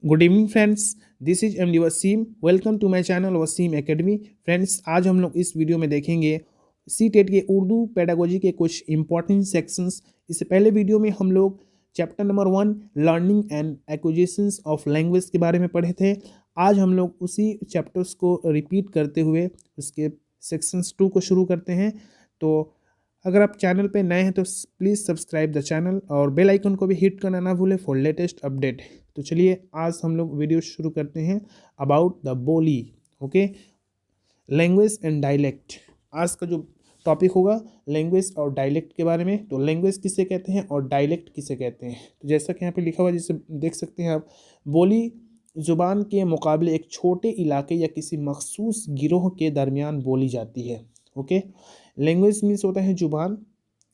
Good evening friends, this is M D Wasim. Welcome to my channel Wasim academy. Friends, आज हम लोग इस video में देखेंगे सी टेट के उर्दू पेडागोजी के कुछ इंपॉर्टेंट सेक्शंस। इससे पहले वीडियो में हम लोग chapter number 1 learning and acquisitions of language के बारे में पढ़े थे। आज हम लोग उसी चैप्टर्स को रिपीट करते हुए उसके सेक्शंस 2 को शुरू करते हैं। तो अगर आप चैनल पे नए हैं तो प्लीज़ सब्सक्राइब द चैनल और बेल आइकन को भी हिट करना ना भूलें फॉर लेटेस्ट अपडेट। तो चलिए आज हम लोग वीडियो शुरू करते हैं अबाउट द बोली। Okay, language and dialect. आज का जो टॉपिक होगा लैंग्वेज और डायलेक्ट के बारे में। तो लैंग्वेज किसे कहते हैं और डायलेक्ट किसे कहते हैं, तो जैसा कि यहाँ पे लिखा हुआ है, जिसे देख सकते हैं आप, बोली ज़ुबान के मुकाबले एक छोटे इलाके या किसी मखसूस गिरोह के दरमियान बोली जाती है। ओके, लैंग्वेज मीन्स होता है ज़ुबान।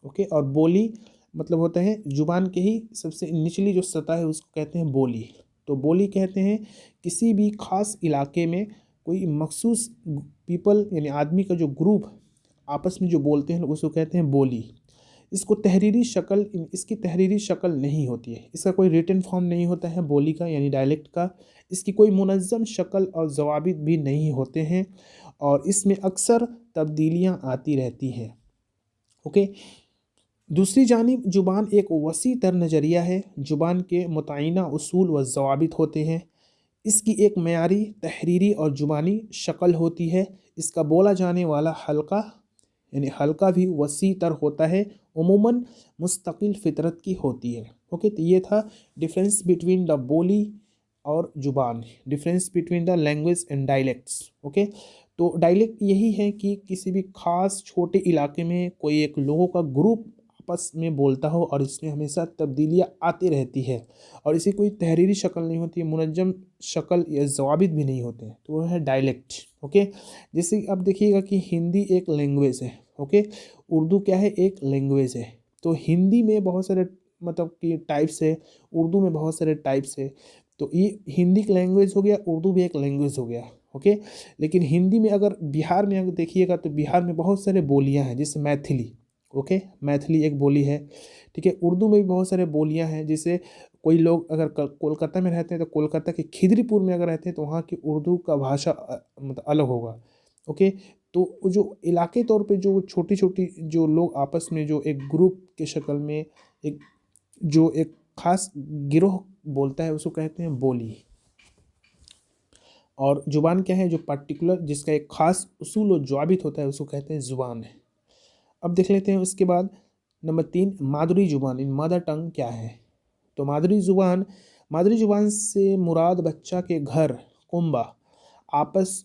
ओके, और बोली मतलब होता है ज़ुबान के ही सबसे निचली जो सतह है उसको कहते हैं बोली। तो बोली कहते हैं किसी भी खास इलाके में कोई मखसूस पीपल यानी आदमी का जो ग्रुप आपस में जो बोलते हैं उसको कहते हैं बोली। इसकी तहरीरी शक्ल नहीं होती है, इसका कोई रिटन फॉर्म नहीं होता है बोली का यानी डायलेक्ट का। इसकी कोई मुनज़्ज़म शक्ल और ज़वाबित भी नहीं होते हैं और इसमें अक्सर तब्दीलियाँ आती रहती हैं। ओके, दूसरी जानिब ज़ुबान एक वसी तर नज़रिया है। ज़ुबान के मुतय्यना उसूल व ज़वाबित होते हैं। इसकी एक मयारी तहरीरी और ज़ुबानी शक्ल होती है। इसका बोला जाने वाला हल्का यानी हल्का भी वसी तर होता है, उमूमन मुस्तकिल फितरत की होती है। ओके, तो ये था डिफरेंस बिटवीन द बोली और ज़ुबान, difference between the language and dialects. Okay, तो डायलेक्ट यही है कि किसी भी खास छोटे इलाके में कोई एक लोगों का ग्रुप आपस में बोलता हो और इसमें हमेशा तब्दीलियाँ आती रहती है और इसे कोई तहरीरी शक्ल नहीं होती है, मुनज्जम शक्ल या ज़वाबित भी नहीं होते हैं, तो वो है डायलेक्ट। ओके, जैसे अब देखिएगा कि हिंदी एक लैंग्वेज है। ओके, उर्दू क्या है, एक लैंग्वेज है। तो हिंदी में बहुत सारे मतलब कि टाइप्स है, उर्दू में बहुत सारे टाइप्स है। तो ये हिंदी की लैंग्वेज हो गया, उर्दू भी एक लैंग्वेज हो गया। ओके, लेकिन हिंदी में अगर बिहार में अगर देखिएगा तो बिहार में बहुत सारे बोलियां हैं, जैसे मैथिली। ओके, मैथिली एक बोली है। ठीक है, उर्दू में भी बहुत सारे बोलियां हैं, जैसे कोई लोग अगर कोलकाता में रहते हैं तो कोलकाता के खिदरीपुर में अगर रहते हैं तो वहाँ की उर्दू का भाषा मतलब अलग होगा। ओके, तो जो इलाके तौर पे जो छोटी छोटी जो लोग आपस में जो एक ग्रुप के शक्ल में एक खास गिरोह बोलता है उसको कहते हैं बोली। और ज़ुबान क्या है, जो पर्टिकुलर जिसका एक खास उसूल और ज़वाबित होता है उसको कहते हैं ज़ुबान है। अब देख लेते हैं उसके बाद नंबर 3 मादरी ज़ुबान इन मदर टंग क्या है। तो मादरी ज़ुबान से मुराद बच्चा के घर कुंबा आपस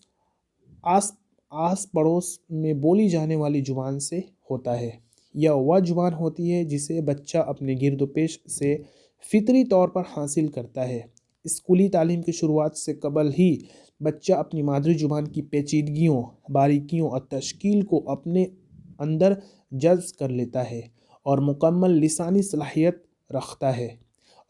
आस आस पड़ोस में बोली जाने वाली ज़ुबान से होता है। यह वह ज़ुबान होती है जिसे बच्चा अपने गिरदोपेश से फितरी तौर पर हासिल करता है। स्कूली तालीम की शुरुआत से कबल ही बच्चा अपनी मादरी ज़ुबान की पेचीदगियों, बारीकियों और तश्कील को अपने अंदर जज़्ब कर लेता है और मुकम्मल लिसानी सलाहियत रखता है।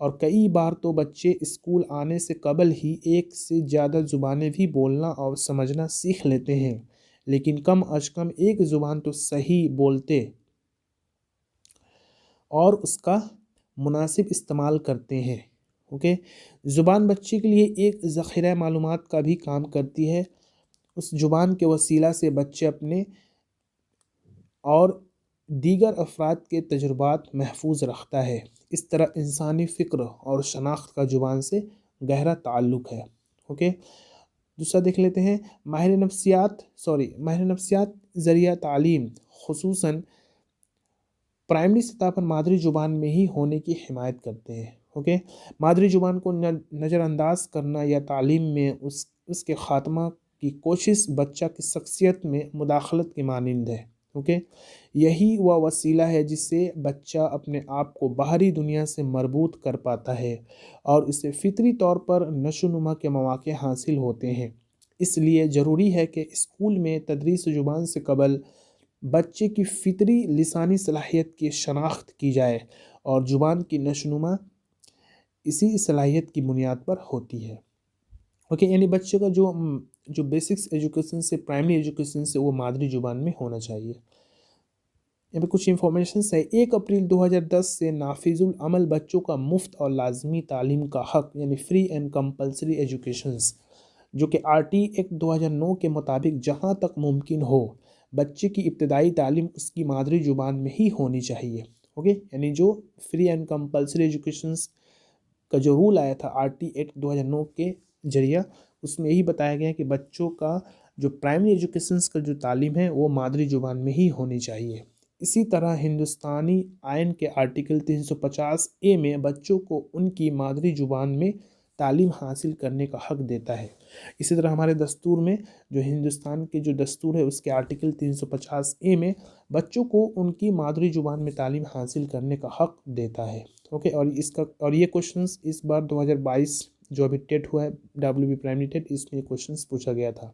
और कई बार तो बच्चे स्कूल आने से कबल ही एक से ज़्यादा ज़ुबानें भी बोलना और समझना सीख लेते हैं, लेकिन कम अज़ कम एक ज़ुबान तो सही बोलते और उसका मुनासिब इस्तेमाल करते हैं। ओके, ज़ुबान बच्चे के लिए एक ज़ख़ीरा मालूमात का भी काम करती है। उस ज़ुबान के वसीला से बच्चे अपने और दीगर अफराद के तजुर्बात महफूज रखता है। इस तरह इंसानी फ़िक्र और शनाख्त का ज़ुबान से गहरा ताल्लुक़ है। ओके, दूसरा देख लेते हैं माहिर नफ्सियात ज़रिया तालीम खुसूसन प्राइमरी सतह पर मादरी ज़ुबान में ही होने की हिमायत करते हैं। ओके, मादरी ज़ुबान को नज़रअंदाज करना या तालीम में उसके ख़ात्मा की कोशिश बच्चा की शख्सियत में मुदाखलत के मानिंद है। ओके, यही वह वसीला है जिससे बच्चा अपने आप को बाहरी दुनिया से मरबूत कर पाता है और इसे फितरी तौर पर नशोनुमा के मौके हासिल होते हैं। इसलिए ज़रूरी है कि स्कूल में तदरीस ज़ुबान से कबल बच्चे की फितरी लिसानी सलाहियत की शनाख्त की जाए और ज़ुबान की नशोनुमा इसी सलाहियत की बुनियाद पर होती है। ओके, यानी बच्चे का जो बेसिक्स एजुकेशन से प्राइमरी एजुकेशन से वो मादरी ज़ुबान में होना चाहिए। यहाँ पे कुछ इंफॉर्मेशंस है। 1 अप्रैल 2010 से नाफिजुल अमल बच्चों का मुफ्त और लाजमी तालीम का हक यानी फ्री एंड कंपलसरी एजुकेशंस, जो कि आरटी एक्ट 2009 के मुताबिक जहाँ तक मुमकिन हो बच्चे की इब्तदाई तालीम उसकी मादरी ज़ुबान में ही होनी चाहिए। ओके, यानी जो फ्री एंड कंपलसरी एजुकेशंस का जो रूल आया था आरटी एक्ट 2009 के जरिए, उसमें यही बताया गया है कि बच्चों का जो प्राइमरी एजुकेशंस का जो तालीम है वो मादरी ज़ुबान में ही होनी चाहिए। इसी तरह हिंदुस्तानी आइन के आर्टिकल 350 ए में बच्चों को उनकी मादरी ज़ुबान में तालीम हासिल करने का हक देता है। इसी तरह हमारे दस्तूर में जो हिंदुस्तान के जो दस्तूर है उसके आर्टिकल 350 ए में बच्चों को उनकी मादरी ज़ुबान में तालीम हासिल करने का हक देता है। ओके, और ये क्वेश्चंस इस बार 2022 जो अभी टेट हुआ है WB प्राइमरी टेट, इसमें क्वेश्चंस पूछा गया था।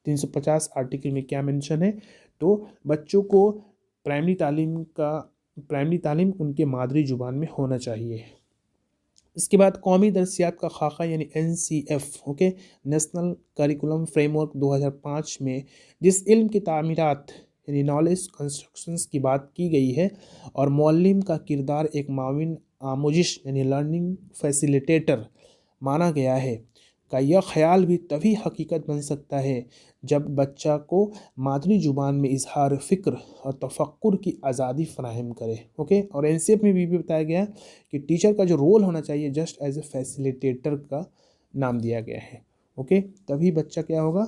350 आर्टिकल में क्या मेंशन है, तो बच्चों को प्राइमरी तालीम उनके मादरी ज़ुबान में होना चाहिए। इसके बाद कौमी दरसियात का खाका यानी NCF, okay, national curriculum framework 2005 में जिस इल्म की तामीरात यानी नॉलेज कंस्ट्रक्शंस की बात की गई है और मौल्लिम का किरदार एक माविन आमोजिश यानी लर्निंग फैसिलिटेटर माना गया है, का यह ख्याल भी तभी हकीकत बन सकता है जब बच्चा को मादरी ज़ुबान में इजहार फ़िक्र और तफक्कुर की आज़ादी फ़राहम करे। ओके, और NCF में भी बताया गया कि टीचर का जो रोल होना चाहिए जस्ट एज ए फैसिलिटेटर का नाम दिया गया है। ओके, तभी बच्चा क्या होगा,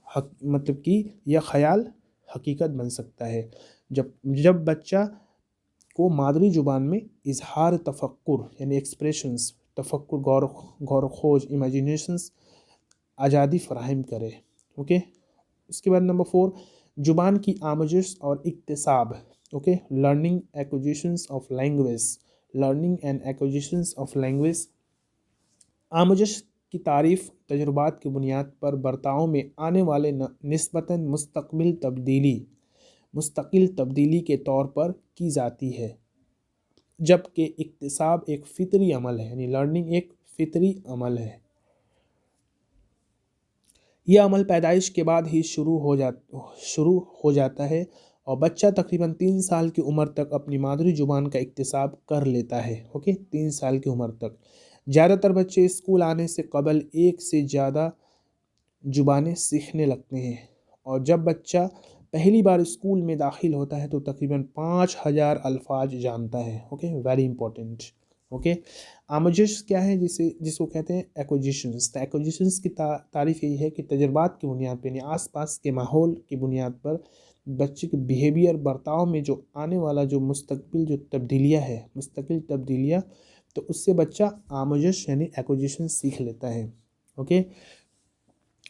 मतलब कि यह ख्याल हकीकत बन सकता है जब बच्चा को मादरी ज़ुबान में इजहार तफक्कुर यानी एक्सप्रेशंस, तफक्कुर, गौर खोज, इमेजिनेशंस, आज़ादी फ़राहम करे। ओके, इसके बाद नंबर 4 ज़ुबान की आमोजिश और इक्तिसाब। Okay, learning acquisitions of language. आमोजिश की तारीफ़ तजुर्बात की बुनियाद पर बर्ताव में आने वाले निस्बतन मुस्तकिल तब्दीली के तौर पर की जाती है, जबकि इक्तिसाब एक फितरी अमल है, यानी लर्निंग एक फितरी अमल है। यह अमल पैदाइश के बाद ही शुरू हो जाता है और बच्चा तकरीबन 3 साल की उम्र तक अपनी मादरी ज़ुबान का इक्तिसाब कर लेता है। ओके, 3 साल की उम्र तक। ज़्यादातर बच्चे स्कूल आने से कबल एक से ज़्यादा ज़ुबानें सीखने लगते हैं और जब बच्चा पहली बार स्कूल में दाखिल होता है तो तकरीबन 5000 अल्फाज जानता है। Okay, very important. ओके, आमोजिश क्या है, जिसको कहते हैं एक्विजिशंस। तो एक्विजिशंस की तारीफ यही है कि तजर्बात की बुनियाद पर यानी आसपास के माहौल की बुनियाद पर बच्चे के बिहेवियर, बर्ताव में जो आने वाला जो मुस्तकिल तब्दीलियाँ, तो उससे बच्चा आमोजिश यानी एक्विजिशन सीख लेता है। ओके,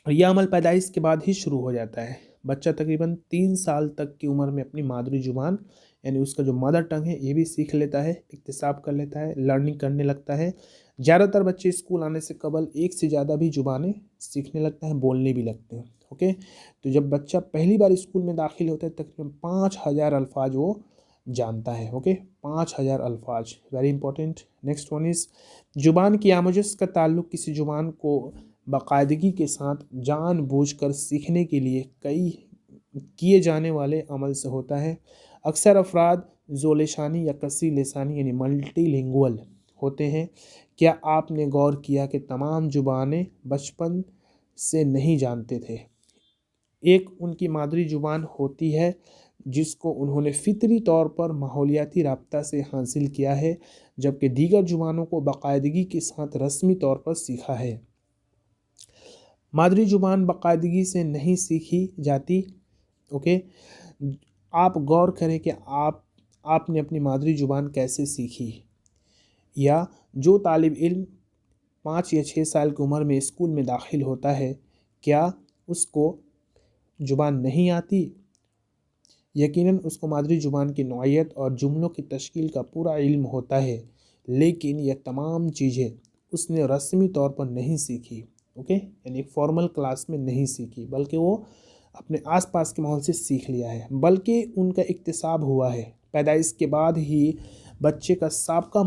और यह अमल पैदाइश के बाद ही शुरू हो जाता है। बच्चा तकरीबन 3 साल तक की उम्र में अपनी मादरी ज़ुबान यानी उसका जो मदर टंग है ये भी सीख लेता है, इक्तिसाब कर लेता है, लर्निंग करने लगता है। ज़्यादातर बच्चे स्कूल आने से कबल एक से ज़्यादा भी ज़ुबानें सीखने लगते हैं, बोलने भी लगते हैं। ओके, तो जब बच्चा पहली बार स्कूल में दाखिल होता है तकरीबन 5000 अल्फाज वो जानता है। ओके, 5000 अल्फाज, very important. Next one is ज़ुबान की आमोजिश का ताल्लुक़ किसी ज़ुबान को बाकायदगी के साथ जानबूझकर सीखने के लिए कई किए जाने वाले अमल से होता है। अक्सर अफराद ज़ो-लिसानी या कसी लिसानी यानी मल्टीलिंगुअल होते हैं। क्या आपने गौर किया कि तमाम ज़ुबानें बचपन से नहीं जानते थे? एक उनकी मादरी ज़ुबान होती है जिसको उन्होंने फितरी तौर पर माहौलियाती राब्ता से हासिल किया है, जबकि दीगर ज़ुबानों को बाकायदगी के साथ रस्मी तौर पर सीखा है। मादरी ज़ुबान बाकायदगी से नहीं सीखी जाती। ओके, आप गौर करें कि आपने अपनी मादरी ज़ुबान कैसे सीखी, या जो तालिब इल्म 5 या 6 साल की उम्र में स्कूल में दाखिल होता है, क्या उसको ज़ुबान नहीं आती? यकीनन उसको मादरी ज़ुबान की नौइयत और जुमलों की तश्कील का पूरा इल्म होता है, लेकिन यह तमाम चीज़ें उसने रस्मी तौर पर नहीं सीखी। ओके, यानी फॉर्मल क्लास में नहीं सीखी, बल्कि वो अपने आसपास के माहौल से सीख लिया है, बल्कि उनका इक्तिसाब हुआ है। पैदाइश के बाद ही बच्चे का साबका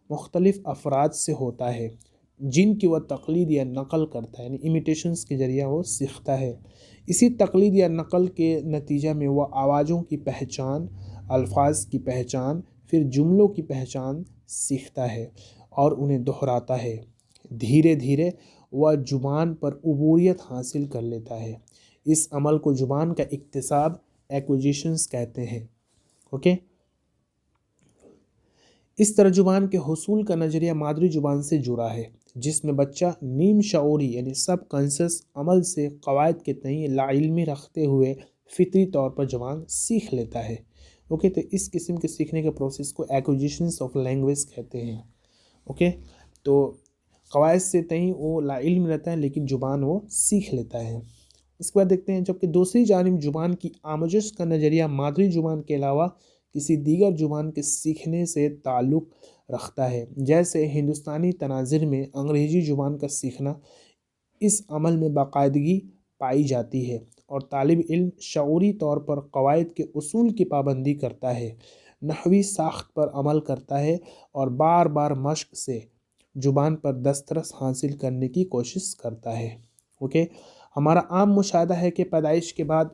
मुख्तलिफ अफराद से होता है जिनकी वह तक़लीद या नकल करता है, यानी इमिटेशंस के ज़रिए वो सीखता है। اسی تقلید یا نقل کے نتیجہ میں وہ آوازوں کی پہچان، الفاظ کی پہچان، پھر جملوں کی پہچان سیکھتا ہے اور انہیں دہراتا ہے۔ دھیرے دھیرے وہ زبان پر عبوریت حاصل کر لیتا ہے۔ اس عمل کو زبان کا اکتساب ایکوزیشنز کہتے ہیں۔ اوکے، اس طرح زبان کے حصول کا نظریہ مادری زبان سے جڑا ہے، جس میں بچہ نیم شعوری یعنی سب کانشس عمل سے قواعد کے تئیں لا علمی رکھتے ہوئے فطری طور پر زبان سیکھ لیتا ہے۔ اوکے، تو اس قسم کے سیکھنے کے پروسیس کو ایکوزیشنز آف لینگویج کہتے ہیں۔ اوکے، تو قواعد سے تئیں وہ لا علم رہتا ہے لیکن زبان وہ سیکھ لیتا ہے۔ اس کے بعد دیکھتے ہیں، جبکہ دوسری جانب زبان کی آموزش کا نظریہ مادری زبان کے علاوہ کسی دیگر زبان کے سیکھنے سے تعلق رکھتا ہے، جیسے ہندوستانی تناظر میں انگریزی زبان کا سیکھنا۔ اس عمل میں باقاعدگی پائی جاتی ہے اور طالب علم شعوری طور پر قواعد کے اصول کی پابندی کرتا ہے، نحوی ساخت پر عمل کرتا ہے اور بار بار مشق سے زبان پر دسترس حاصل کرنے کی کوشش کرتا ہے۔ اوکے، ہمارا عام مشاہدہ ہے کہ پیدائش کے بعد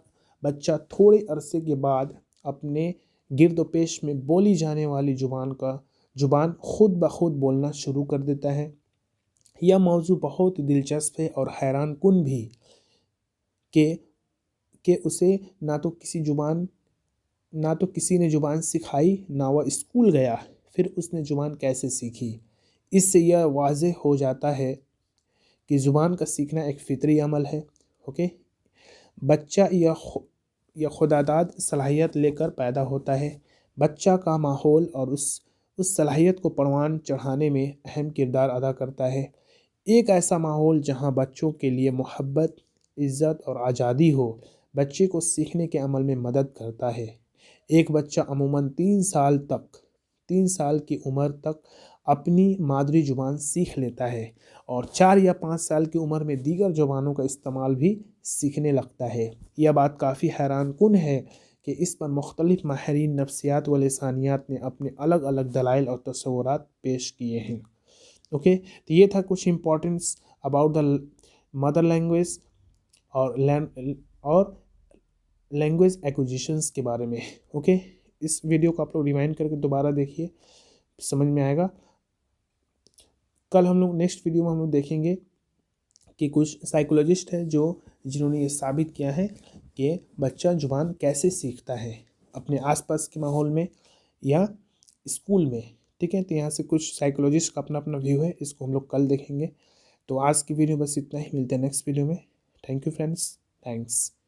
بچہ تھوڑے عرصے کے بعد اپنے گرد و پیش میں بولی جانے والی زبان خود بخود بولنا شروع کر دیتا ہے۔ یہ موضوع بہت دلچسپ ہے اور حیران کن بھی کہ اسے نہ تو کسی نے زبان سکھائی، نہ وہ اسکول گیا، پھر اس نے زبان کیسے سیکھی۔ اس سے یہ واضح ہو جاتا ہے کہ زبان کا سیکھنا ایک فطری عمل ہے۔ اوکے، بچہ یہ خودداد صلاحیت لے کر پیدا ہوتا ہے۔ بچہ کا ماحول اور اس صلاحیت کو پروان چڑھانے میں اہم کردار ادا کرتا ہے۔ ایک ایسا ماحول جہاں بچوں کے لیے محبت، عزت اور آزادی ہو، بچے کو سیکھنے کے عمل میں مدد کرتا ہے۔ ایک بچہ عموماً 3 سال کی عمر تک اپنی مادری زبان سیکھ لیتا ہے اور 4 یا 5 سال کی عمر میں دیگر زبانوں کا استعمال بھی سیکھنے لگتا ہے۔ یہ بات کافی حیران کن ہے کہ اس پر مختلف ماہرین نفسیات و لسانیات نے اپنے الگ الگ دلائل اور تصورات پیش کیے ہیں۔ اوکے، تو یہ تھا کچھ importance about the mother language اور لینگویج ایکوزیشنز کے بارے میں۔ اوکے، اس ویڈیو کو آپ لوگ ریوائنڈ کر کے دوبارہ دیکھیے، سمجھ میں آئے گا۔ کل ہم لوگ نیکسٹ ویڈیو میں ہم لوگ دیکھیں گے کہ کچھ سائیکولوجسٹ ہیں جنہوں نے یہ ثابت کیا ہے کہ بچہ زبان کیسے سیکھتا ہے، اپنے آس پاس کے ماحول میں یا اسکول میں۔ ٹھیک ہے، تو یہاں سے کچھ سائیکولوجسٹ کا اپنا ویو ہے، اس کو ہم لوگ کل دیکھیں گے۔ تو آج کی ویڈیو بس اتنا ہی، ملتے ہیں نیکسٹ ویڈیو میں۔ Thank you friends, thanks.